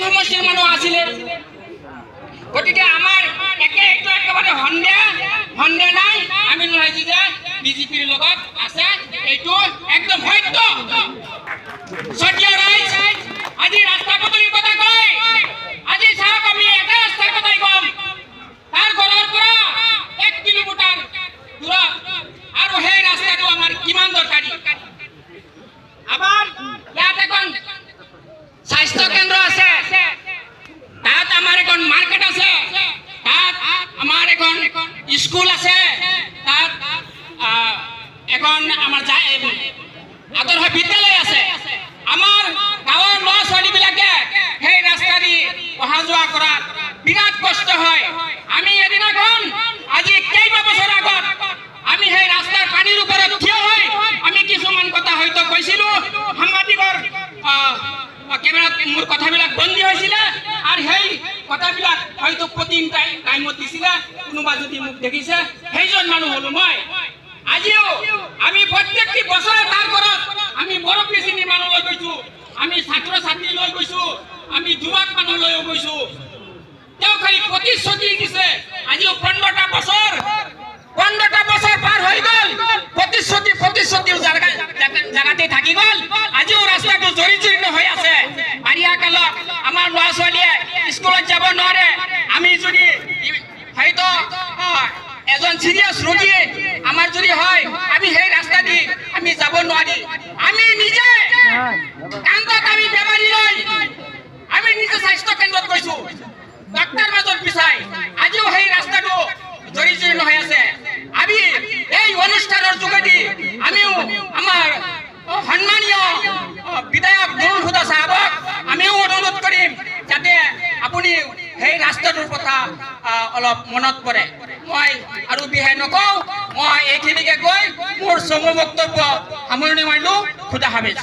সমষ্টিৰ মানুহ আছিলে গতিকে আমাৰ এইটো একেবাৰে সন্দেহ নাই আমি নোৱাৰিছোঁ যে বিজেপিৰ লগত আছে এইটো একদম সত্য সত্য ৰাইজ আজি ৰাস্তা পদূলিৰ কথা কয় আজি চাওক আমি এটা ৰাস্তাৰ কথাই কম তাৰ ঘৰৰ পৰা 1 কিলোমিটাৰ দূৰত আৰু সেই ৰাস্তাটো আমাৰ কিমান দৰকাৰী আমাৰ ইয়াত এখন স্বাস্থ্য কেন্দ্ৰ আছে তাত আমাৰ এখন মাৰ্কেট আছে তাত আমাৰ এখন স্কুল আছে তাত এখন আমাৰ আদৰ্শ বিদ্যালয় আছে আমাৰ গাঁৱৰ ল'ৰা ছোৱালীবিলাকে সেই ৰাস্তা দি অহা যোৱা কৰাত বিৰাট কষ্ট হয় আমি এদিনাখন আজি কেইবা বছৰ আগত আমি সেই ৰাস্তাৰ পানীৰ ওপৰত থিয় হৈ আমি কিছুমান কথা হয়তো কৈছিলোঁ সাংবাদিকৰ কেমেৰাত মোৰ কথাবিলাক বন্দী হৈছিলে আৰু সেই কথাবিলাক হয়তো প্ৰতিদিন টাইমত দিছিলে কোনোবা যদি মোক দেখিছে সেইজন মানুহ হ'লো মই আজিও আমি প্ৰত্যেকটি বছৰে তাৰ ঘৰত আমি মুৰব্বী শ্ৰেণীৰ মানুহ লৈ গৈছোঁ আমি ছাত্ৰ ছাত্ৰী লৈ গৈছোঁ আমি যুৱক মানুহ লৈ গৈছোঁ তেওঁ খালি প্ৰতিশ্ৰুতি দিছে আজিও 15টা বছৰ পাৰ হৈ গ'ল প্ৰতিশ্ৰুতিৰ জাগাতে থাকি গ'ল আজিও ৰাস্তাটো জৰি হৈ আছে বাৰিষা কালত আমাৰ ল'ৰা ছোৱালীয়ে স্কুলত যাব নোৱাৰে আমি যদি হয়তো এজন চিৰিয়াছ ৰোগী আমাৰ যদি হয় আমি সেই ৰাস্তা দি আমি যাব নোৱাৰি আমি নিজে কান্দত আমি বেমাৰী লৈ আমি নিজে স্বাস্থ্য কেন্দ্ৰত গৈছোঁ ডাক্তৰ মাজত বিচাই আজিও সেই ৰাস্তাটো জৰি হৈ আছে আমি এই অনুষ্ঠানৰ যোগেদি আমিও আমাৰ সন্মানীয় বিধায়ক নুৰুল হুদা সাহেবক আমিও অনুৰোধ কৰিম যাতে আপুনি সেই ৰাস্তাটোৰ কথা অলপ মনত পৰে মই আৰু বিশেষ নকওঁ মই এইখিনিকে কৈ মোৰ চমু বক্তব্য সামৰণি মাৰিলোঁ খুদা হাফেজ